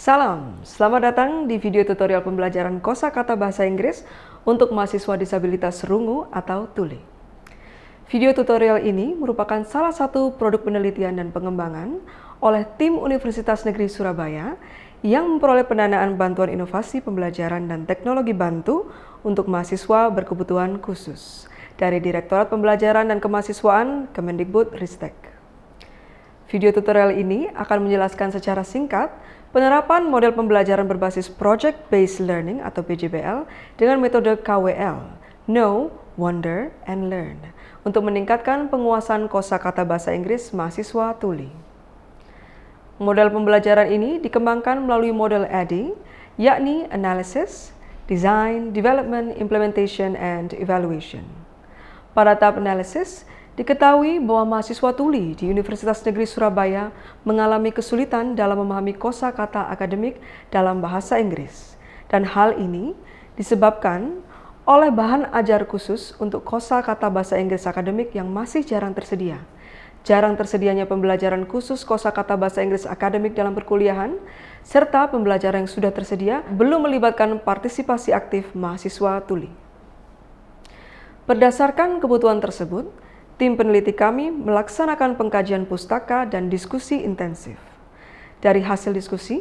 Salam, selamat datang di video tutorial pembelajaran kosakata bahasa Inggris untuk mahasiswa disabilitas rungu atau tuli. Video tutorial ini merupakan salah satu produk penelitian dan pengembangan oleh tim Universitas Negeri Surabaya yang memperoleh pendanaan bantuan inovasi pembelajaran dan teknologi bantu untuk mahasiswa berkebutuhan khusus dari Direktorat Pembelajaran dan Kemahasiswaan Kemendikbudristek. Video tutorial ini akan menjelaskan secara singkat penerapan model pembelajaran berbasis Project Based Learning atau PJBL dengan metode KWL, Know, Wonder, and Learn, untuk meningkatkan penguasaan kosakata bahasa Inggris mahasiswa tuli. Model pembelajaran ini dikembangkan melalui model ADDIE, yakni Analysis, Design, Development, Implementation, and Evaluation. Pada tahap analisis, diketahui bahwa mahasiswa tuli di Universitas Negeri Surabaya mengalami kesulitan dalam memahami kosakata akademik dalam bahasa Inggris. Dan hal ini disebabkan oleh bahan ajar khusus untuk kosakata bahasa Inggris akademik yang masih jarang tersedia. Jarang tersedianya pembelajaran khusus kosakata bahasa Inggris akademik dalam perkuliahan, serta pembelajaran yang sudah tersedia belum melibatkan partisipasi aktif mahasiswa tuli. Berdasarkan kebutuhan tersebut, tim peneliti kami melaksanakan pengkajian pustaka dan diskusi intensif. Dari hasil diskusi,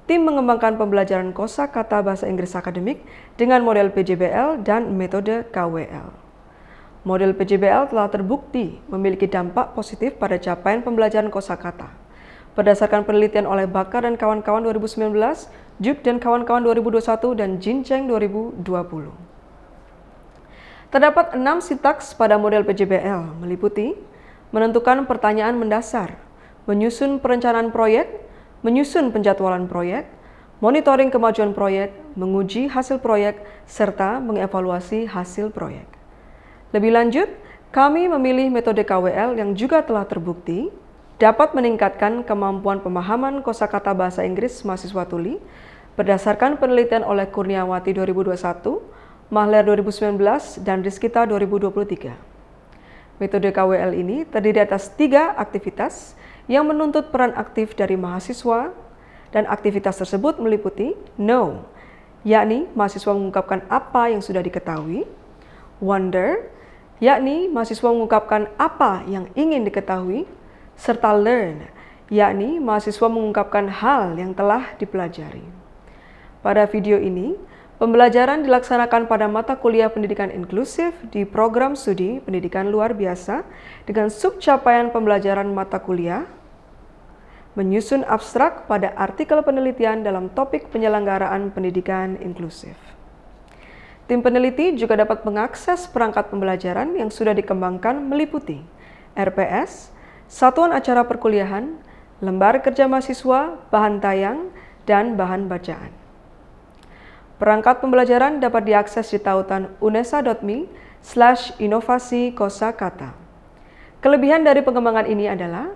tim mengembangkan pembelajaran kosakata bahasa Inggris akademik dengan model PJBL dan metode KWL. Model PJBL telah terbukti memiliki dampak positif pada capaian pembelajaran kosakata. Berdasarkan penelitian oleh Bakar dan kawan-kawan 2019, Juk dan kawan-kawan 2021, dan Jincheng 2020. Terdapat 6 sintaks pada model PJBL, meliputi menentukan pertanyaan mendasar, menyusun perencanaan proyek, menyusun penjadwalan proyek, monitoring kemajuan proyek, menguji hasil proyek, serta mengevaluasi hasil proyek. Lebih lanjut, kami memilih metode KWL yang juga telah terbukti dapat meningkatkan kemampuan pemahaman kosakata bahasa Inggris mahasiswa tuli berdasarkan penelitian oleh Kurniawati 2021, Mahler 2019, dan Rizkita 2023. Metode KWL ini terdiri atas 3 aktivitas yang menuntut peran aktif dari mahasiswa, dan aktivitas tersebut meliputi Know, yakni mahasiswa mengungkapkan apa yang sudah diketahui, Wonder, yakni mahasiswa mengungkapkan apa yang ingin diketahui, serta Learn, yakni mahasiswa mengungkapkan hal yang telah dipelajari. Pada video ini, pembelajaran dilaksanakan pada mata kuliah pendidikan inklusif di program studi pendidikan luar biasa dengan subcapaian pembelajaran mata kuliah, menyusun abstrak pada artikel penelitian dalam topik penyelenggaraan pendidikan inklusif. Tim peneliti juga dapat mengakses perangkat pembelajaran yang sudah dikembangkan meliputi RPS, satuan acara perkuliahan, lembar kerja mahasiswa, bahan tayang, dan bahan bacaan. Perangkat pembelajaran dapat diakses di tautan unesa.me/inovasi kosakata. Kelebihan dari pengembangan ini adalah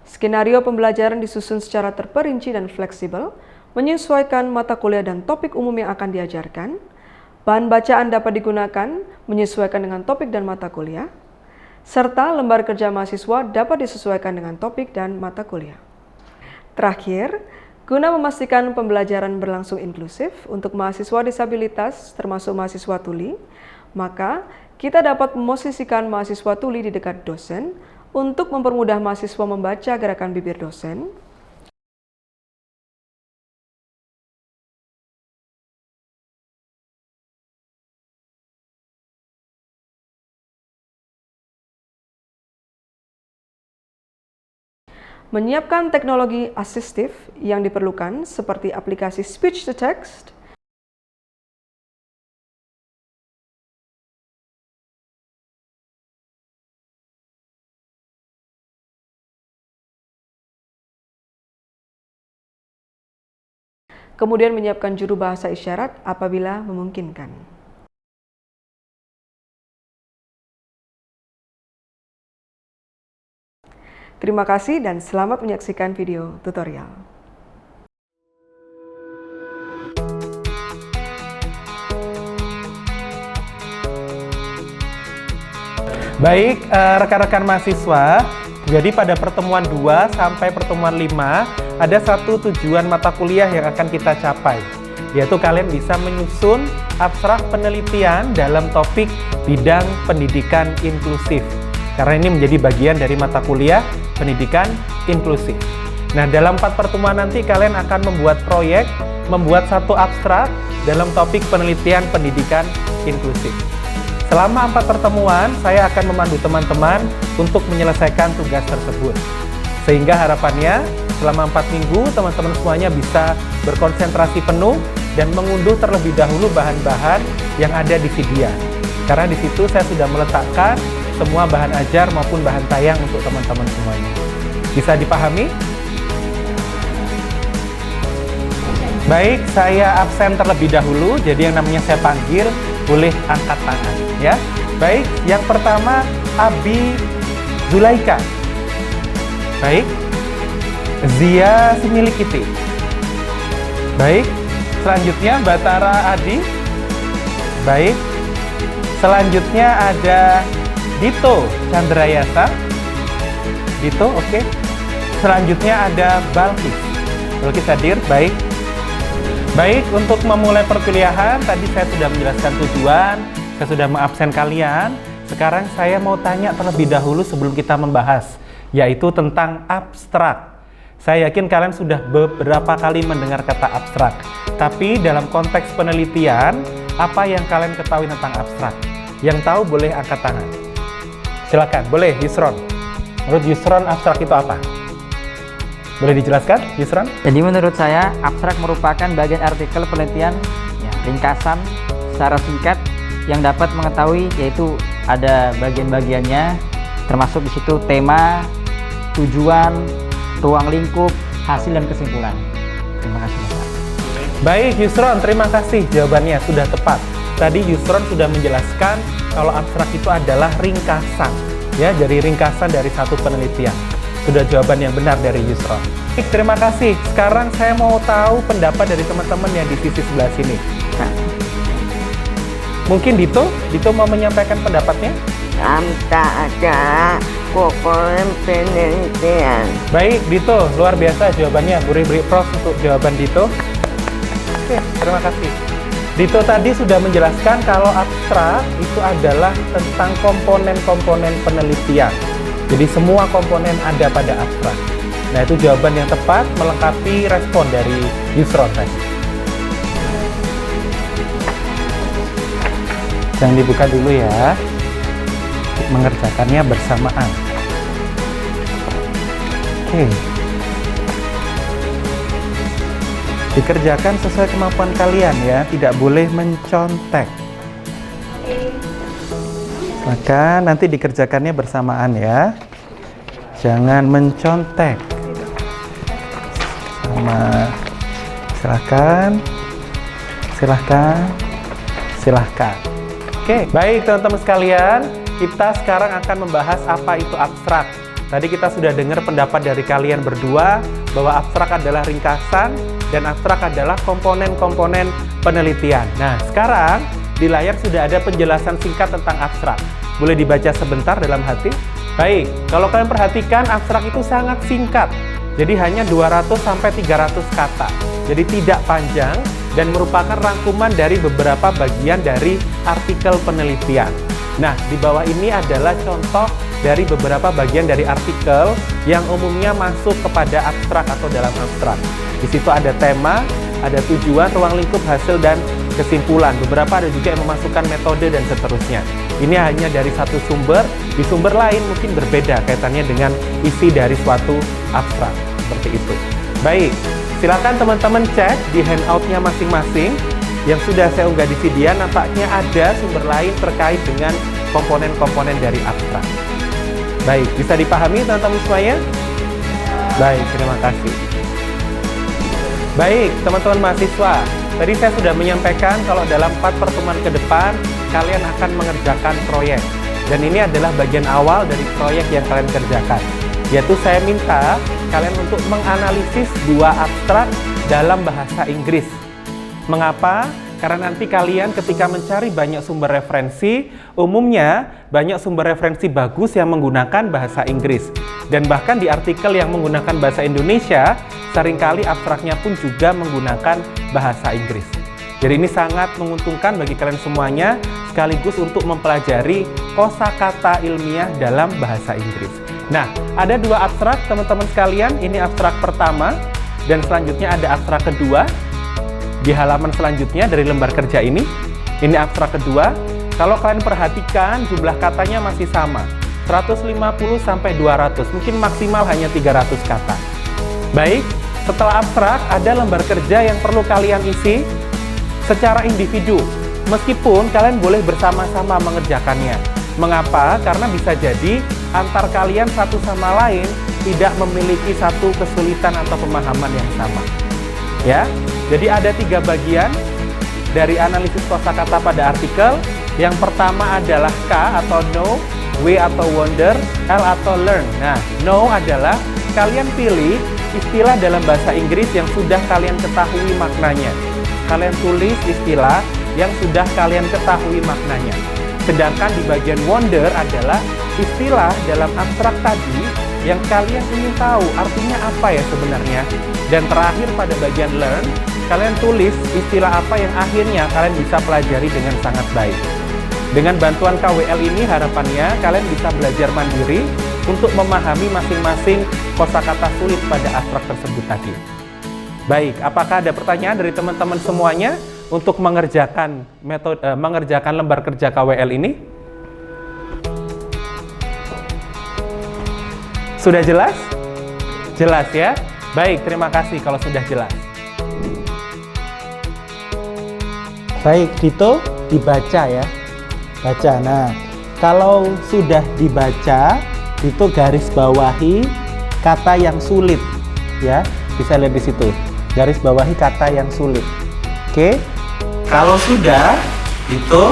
skenario pembelajaran disusun secara terperinci dan fleksibel, menyesuaikan mata kuliah dan topik umum yang akan diajarkan. Bahan bacaan dapat digunakan menyesuaikan dengan topik dan mata kuliah, serta lembar kerja mahasiswa dapat disesuaikan dengan topik dan mata kuliah. Terakhir, guna memastikan pembelajaran berlangsung inklusif untuk mahasiswa disabilitas termasuk mahasiswa tuli, maka kita dapat memosisikan mahasiswa tuli di dekat dosen untuk mempermudah mahasiswa membaca gerakan bibir dosen, menyiapkan teknologi asistif yang diperlukan seperti aplikasi speech to text, kemudian menyiapkan juru bahasa isyarat apabila memungkinkan. Terima kasih dan selamat menyaksikan video tutorial. Baik, rekan-rekan mahasiswa, Jadi pada pertemuan 2 sampai pertemuan 5 ada satu tujuan mata kuliah yang akan kita capai, yaitu kalian bisa menyusun abstrak penelitian dalam topik bidang pendidikan inklusif. Karena ini menjadi bagian dari mata kuliah pendidikan inklusif. Nah, dalam 4 pertemuan nanti kalian akan membuat proyek, membuat satu abstrak dalam topik penelitian pendidikan inklusif. Selama 4 pertemuan, saya akan memandu teman-teman untuk menyelesaikan tugas tersebut. Sehingga harapannya, selama 4 minggu, teman-teman semuanya bisa berkonsentrasi penuh dan mengunduh terlebih dahulu bahan-bahan yang ada di Cydia. Karena di situ saya sudah meletakkan semua bahan ajar maupun bahan tayang untuk teman-teman semuanya. Bisa dipahami? Baik, saya absen terlebih dahulu, jadi yang namanya saya panggil boleh angkat tangan, ya. Baik, yang pertama Abi Zulaika. Baik, Zia Similikiti. Baik, selanjutnya Batara Adi. Baik, selanjutnya ada Dito Chandrayasa. Dito, oke. Selanjutnya ada Balkis. Balkis hadir, baik. Baik, untuk memulai perkuliahan, tadi saya sudah menjelaskan tujuan, saya sudah mengabsen kalian. Sekarang saya mau tanya terlebih dahulu sebelum kita membahas, yaitu tentang abstrak. Saya yakin kalian sudah beberapa kali mendengar kata abstrak. Tapi dalam konteks penelitian, apa yang kalian ketahui tentang abstrak? Yang tahu boleh angkat tangan. Silakan, boleh Yusron. Menurut Yusron, abstrak itu apa? Boleh dijelaskan, Yusron? Jadi menurut saya, abstrak merupakan bagian artikel penelitian, ya, ringkasan secara singkat yang dapat mengetahui, yaitu ada bagian-bagiannya, termasuk di situ tema, tujuan, ruang lingkup, hasil dan kesimpulan. Terima kasih, Pak. Baik, Yusron, terima kasih jawabannya sudah tepat. Tadi Yusron sudah menjelaskan kalau abstrak itu adalah ringkasan, ya, dari ringkasan dari satu penelitian. Sudah jawaban yang benar dari Yusron. Baik, terima kasih. Sekarang saya mau tahu pendapat dari teman-teman yang di sisi sebelah sini. Mungkin Dito mau menyampaikan pendapatnya? Tak ada komponen penelitian. Baik, Dito, luar biasa jawabannya. Beri pros untuk jawaban Dito. Oke, terima kasih. Dito tadi sudah menjelaskan kalau abstrak itu adalah tentang komponen-komponen penelitian. Jadi semua komponen ada pada abstrak. Nah, itu jawaban yang tepat melengkapi respon dari Yusron tadi. Jangan dibuka dulu ya. Mengerjakannya bersamaan. Oke. Dikerjakan sesuai kemampuan kalian ya, tidak boleh mencontek. Maka nanti dikerjakannya bersamaan ya. Jangan mencontek. Sama. Silahkan. Oke, baik teman-teman sekalian. Kita sekarang akan membahas apa itu abstrak. Tadi kita sudah dengar pendapat dari kalian berdua bahwa abstrak adalah ringkasan dan abstrak adalah komponen-komponen penelitian. Nah, sekarang di layar sudah ada penjelasan singkat tentang abstrak. Boleh dibaca sebentar dalam hati? Baik, kalau kalian perhatikan abstrak itu sangat singkat. Jadi hanya 200 sampai 300 kata. Jadi tidak panjang dan merupakan rangkuman dari beberapa bagian dari artikel penelitian. Nah, di bawah ini adalah contoh dari beberapa bagian dari artikel yang umumnya masuk kepada abstrak atau dalam abstrak. Di situ ada tema, ada tujuan, ruang lingkup, hasil, dan kesimpulan. Beberapa ada juga yang memasukkan metode dan seterusnya. Ini hanya dari satu sumber, di sumber lain mungkin berbeda kaitannya dengan isi dari suatu abstrak. Seperti itu. Baik, silakan teman-teman cek di handout-nya masing-masing. Yang sudah saya unggah di Cydia, nampaknya ada sumber lain terkait dengan komponen-komponen dari abstrak. Baik, bisa dipahami teman-teman semuanya? Baik, terima kasih. Baik, teman-teman mahasiswa, tadi saya sudah menyampaikan kalau dalam 4 pertemuan ke depan, kalian akan mengerjakan proyek. Dan ini adalah bagian awal dari proyek yang kalian kerjakan. Yaitu saya minta kalian untuk menganalisis 2 abstrak dalam bahasa Inggris. Mengapa? Karena nanti kalian ketika mencari banyak sumber referensi, umumnya banyak sumber referensi bagus yang menggunakan bahasa Inggris. Dan bahkan di artikel yang menggunakan bahasa Indonesia, seringkali abstraknya pun juga menggunakan bahasa Inggris. Jadi ini sangat menguntungkan bagi kalian semuanya, sekaligus untuk mempelajari kosakata ilmiah dalam bahasa Inggris. Nah, ada dua abstrak teman-teman sekalian, ini abstrak pertama, dan selanjutnya ada abstrak kedua. Di halaman selanjutnya dari lembar kerja ini abstrak kedua. Kalau kalian perhatikan, jumlah katanya masih sama, 150 sampai 200, mungkin maksimal hanya 300 kata. Baik, setelah abstrak ada lembar kerja yang perlu kalian isi secara individu, meskipun kalian boleh bersama-sama mengerjakannya. Mengapa? Karena bisa jadi antar kalian satu sama lain tidak memiliki satu kesulitan atau pemahaman yang sama. Ya, jadi ada 3 bagian dari analisis kosakata pada artikel. Yang pertama adalah K atau know, W atau wonder, L atau learn. Nah, know adalah kalian pilih istilah dalam bahasa Inggris yang sudah kalian ketahui maknanya. Kalian tulis istilah yang sudah kalian ketahui maknanya. Sedangkan di bagian wonder adalah istilah dalam abstrak tadi yang kalian ingin tahu artinya apa ya sebenarnya. Dan terakhir pada bagian learn, kalian tulis istilah apa yang akhirnya kalian bisa pelajari dengan sangat baik. Dengan bantuan KWL ini harapannya kalian bisa belajar mandiri untuk memahami masing-masing kosakata sulit pada abstrak tersebut tadi. Baik, apakah ada pertanyaan dari teman-teman semuanya untuk mengerjakan mengerjakan lembar kerja KWL ini? Sudah jelas? Jelas ya? Baik, terima kasih kalau sudah jelas. Baik, Dito, dibaca ya. Baca. Nah, kalau sudah dibaca, itu garis bawahi kata yang sulit ya. Bisa lihat di situ. Garis bawahi kata yang sulit. Oke. Kalau sudah, itu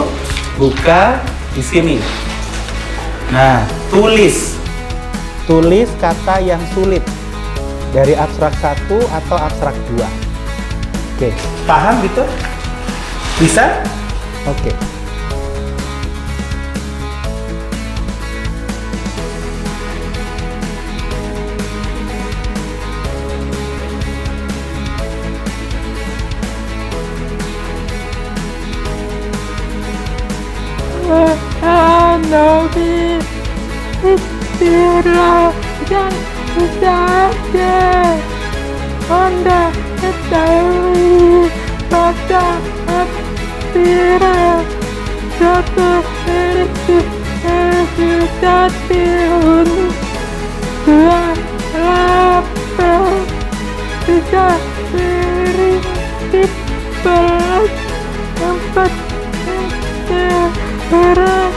buka di sini. Nah, tulis kata yang sulit dari abstrak 1 atau abstrak 2. Oke. Paham gitu? Bisa? Oke. Nabi istilah yang saja Anda ketahui pada aspirasi satu versi tahun 28 bisa berintik belas 4 perhatian.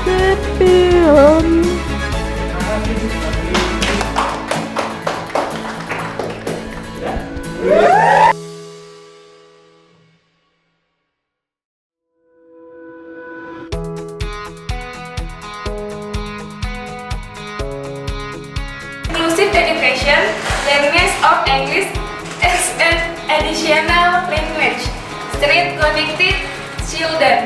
Inclusive education, learners of English as an additional language, street connected children.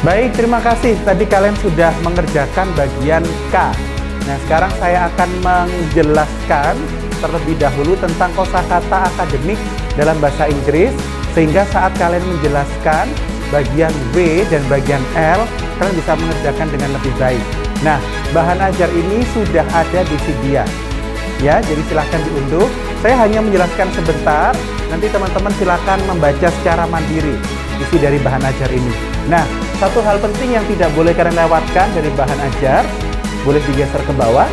Baik, terima kasih. Tadi kalian sudah mengerjakan bagian K. Nah, sekarang saya akan menjelaskan terlebih dahulu tentang kosakata akademik dalam bahasa Inggris, sehingga saat kalian menjelaskan bagian W dan bagian L, kalian bisa mengerjakan dengan lebih baik. Nah, bahan ajar ini sudah ada di Sidia. Ya, jadi silahkan diunduh. Saya hanya menjelaskan sebentar, nanti teman-teman silahkan membaca secara mandiri isi dari bahan ajar ini. Nah, satu hal penting yang tidak boleh kalian lewatkan dari bahan ajar, boleh digeser ke bawah.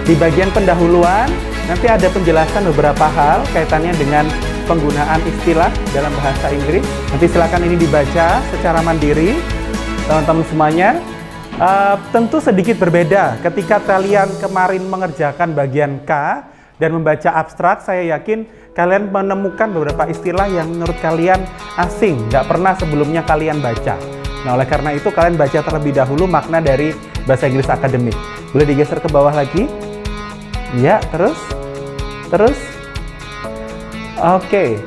Di bagian pendahuluan, nanti ada penjelasan beberapa hal kaitannya dengan penggunaan istilah dalam bahasa Inggris. Nanti silakan ini dibaca secara mandiri, teman-teman semuanya. Tentu sedikit berbeda ketika kalian kemarin mengerjakan bagian K dan membaca abstrak. Saya yakin kalian menemukan beberapa istilah yang menurut kalian asing, nggak pernah sebelumnya kalian baca. Nah, oleh karena itu kalian baca terlebih dahulu makna dari bahasa Inggris akademik. Boleh digeser ke bawah lagi? Ya, terus. Oke,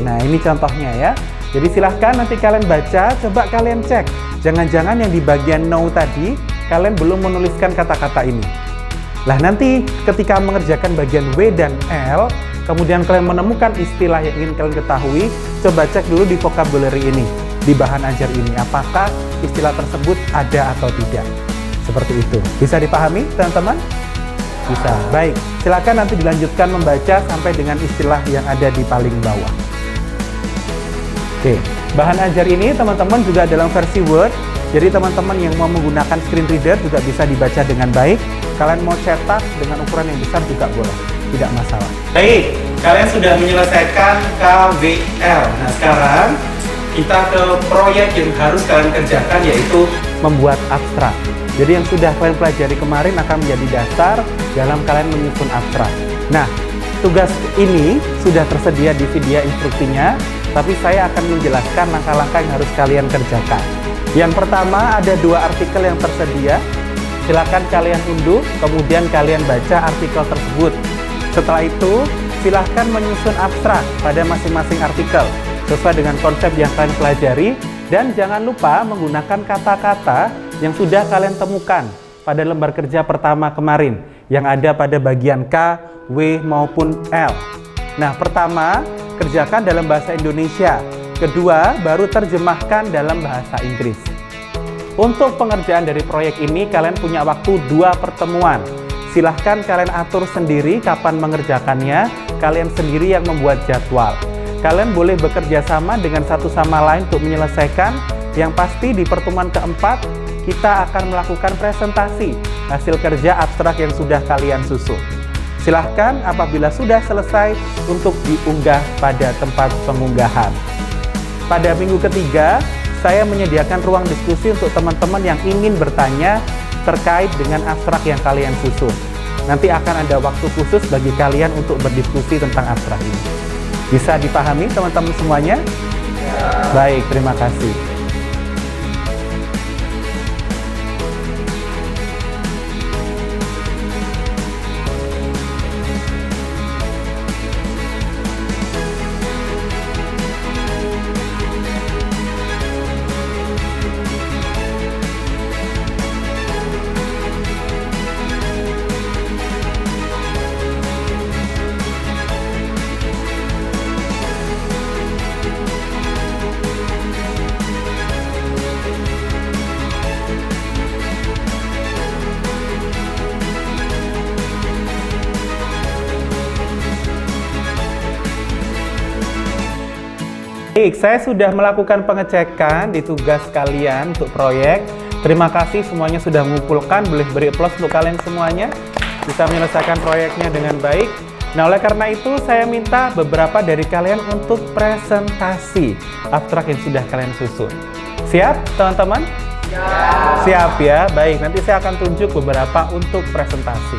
nah ini contohnya ya. Jadi silahkan nanti kalian baca, coba kalian cek. Jangan-jangan yang di bagian no tadi, kalian belum menuliskan kata-kata ini. Lah nanti ketika mengerjakan bagian W dan L, kemudian kalian menemukan istilah yang ingin kalian ketahui, coba cek dulu di vocabulary ini, di bahan ajar ini, apakah istilah tersebut ada atau tidak. Seperti itu. Bisa dipahami teman-teman? Bisa. Baik, silakan nanti dilanjutkan membaca sampai dengan istilah yang ada di paling bawah. Oke, bahan ajar ini teman-teman juga dalam versi Word. Jadi teman-teman yang mau menggunakan screen reader juga bisa dibaca dengan baik. Kalian mau cetak dengan ukuran yang besar juga boleh, tidak masalah. Baik, kalian sudah menyelesaikan KWL. Nah sekarang kita ke proyek yang harus kalian kerjakan, yaitu membuat abstrak. Jadi yang sudah kalian pelajari kemarin akan menjadi dasar dalam kalian menyusun abstrak. Nah, tugas ini sudah tersedia di video instruksinya, tapi saya akan menjelaskan langkah-langkah yang harus kalian kerjakan. Yang pertama, ada 2 artikel yang tersedia. Silakan kalian unduh, kemudian kalian baca artikel tersebut. Setelah itu, silahkan menyusun abstrak pada masing-masing artikel sesuai dengan konsep yang kalian pelajari, dan jangan lupa menggunakan kata-kata yang sudah kalian temukan pada lembar kerja pertama kemarin yang ada pada bagian K, W maupun L. Nah, pertama, kerjakan dalam bahasa Indonesia. Kedua, baru terjemahkan dalam bahasa Inggris. Untuk pengerjaan dari proyek ini, kalian punya waktu 2 pertemuan. Silahkan kalian atur sendiri kapan mengerjakannya, kalian sendiri yang membuat jadwal. Kalian boleh bekerja sama dengan satu sama lain untuk menyelesaikan. Yang pasti di pertemuan keempat, kita akan melakukan presentasi hasil kerja abstrak yang sudah kalian susun. Silahkan apabila sudah selesai untuk diunggah pada tempat pengunggahan. Pada minggu ketiga, saya menyediakan ruang diskusi untuk teman-teman yang ingin bertanya terkait dengan abstrak yang kalian susun. Nanti akan ada waktu khusus bagi kalian untuk berdiskusi tentang abstrak ini. Bisa dipahami teman-teman semuanya? Ya. Baik, terima kasih. Baik, saya sudah melakukan pengecekan di tugas kalian untuk proyek. Terima kasih semuanya sudah mengumpulkan. Boleh beri aplaus untuk kalian semuanya. Bisa menyelesaikan proyeknya dengan baik. Nah, oleh karena itu saya minta beberapa dari kalian untuk presentasi abstrak yang sudah kalian susun. Siap, teman-teman? Siap. Siap ya. Baik, nanti saya akan tunjuk beberapa untuk presentasi.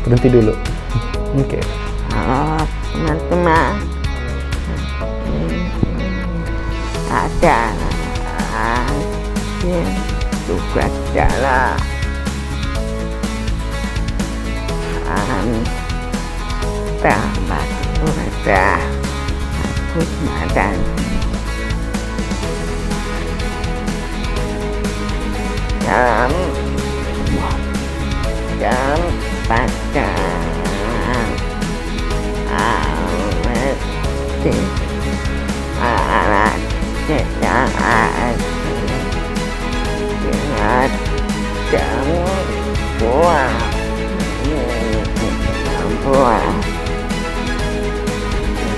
Berhenti dulu. Oke. Teman-teman, ada tugas dalam tamat udah aku madan jam pada alat cedaan ingat jamu buah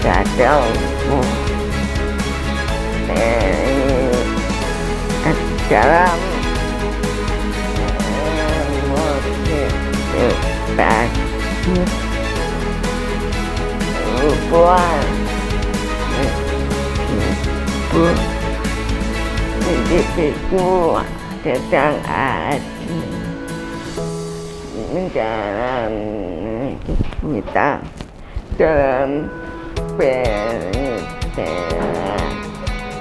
dadaumu dalam buah diriku sedang ada dalam kita dalam pernikahan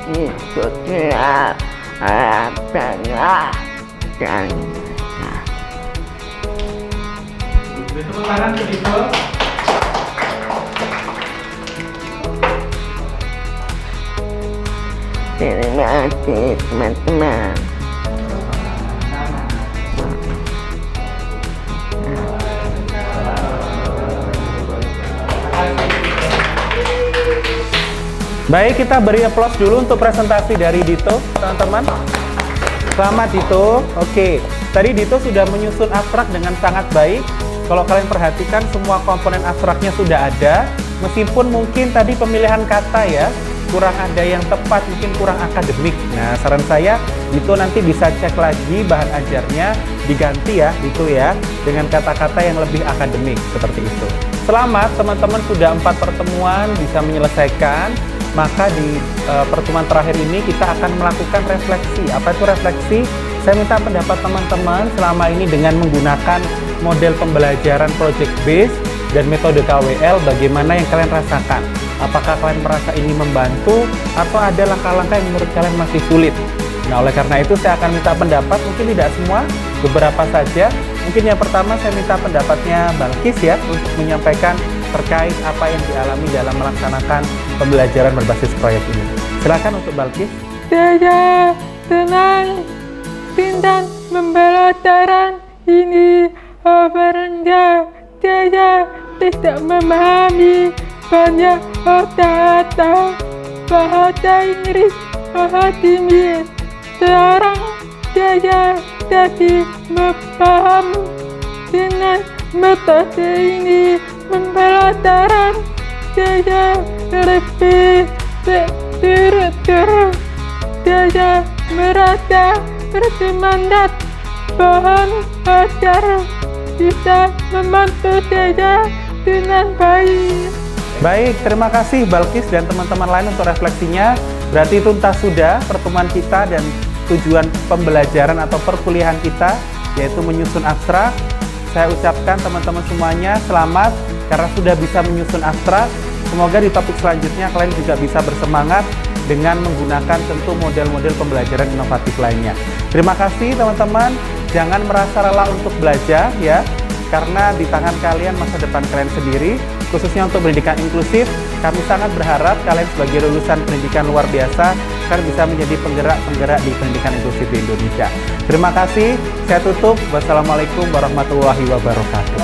itu tidak pernah dan Tepuk tangan ke Dito. terima kasih teman-teman. Baik, kita beri aplaus dulu untuk presentasi dari Dito, teman-teman. Selamat Dito. Oke, tadi Dito sudah menyusun abstrak dengan sangat baik. Kalau kalian perhatikan semua komponen abstraknya sudah ada. Meskipun mungkin tadi pemilihan kata ya kurang ada yang tepat, mungkin kurang akademik. Nah, saran saya Dito nanti bisa cek lagi bahan ajarnya, diganti ya Dito ya dengan kata-kata yang lebih akademik seperti itu. Selamat teman-teman, sudah 4 pertemuan bisa menyelesaikan. Maka di pertemuan terakhir ini kita akan melakukan refleksi. Apa itu refleksi? Saya minta pendapat teman-teman selama ini dengan menggunakan model pembelajaran project based dan metode KWL, bagaimana yang kalian rasakan? Apakah kalian merasa ini membantu atau ada langkah-langkah yang menurut kalian masih sulit? Nah, oleh karena itu saya akan minta pendapat, mungkin tidak semua, beberapa saja. Mungkin yang pertama saya minta pendapatnya Balkis ya untuk menyampaikan terkait apa yang dialami dalam melaksanakan pembelajaran berbasis proyek ini. Silakan untuk Balkis. Saya senang dengan pembelajaran ini karena saya tidak memahami banyak kata bahasa Inggris akademik. Sekarang saya jadi memahami dengan metode ini pembelajaran saya lebih terstruktur. Saya merasa bersemangat bahan ajar bisa membantu saya dengan baik. Baik, terima kasih Balkis dan teman-teman lain untuk refleksinya. Berarti tuntas sudah pertemuan kita dan tujuan pembelajaran atau perkuliahan kita, yaitu menyusun abstrak. Saya ucapkan teman-teman semuanya selamat karena sudah bisa menyusun abstrak. Semoga di topik selanjutnya kalian juga bisa bersemangat dengan menggunakan tentu model-model pembelajaran inovatif lainnya. Terima kasih teman-teman. Jangan merasa rela untuk belajar ya, karena di tangan kalian masa depan kalian sendiri. Khususnya untuk pendidikan inklusif, kami sangat berharap kalian sebagai lulusan pendidikan luar biasa akan bisa menjadi penggerak-penggerak di pendidikan inklusif di Indonesia. Terima kasih, saya tutup. Wassalamualaikum warahmatullahi wabarakatuh.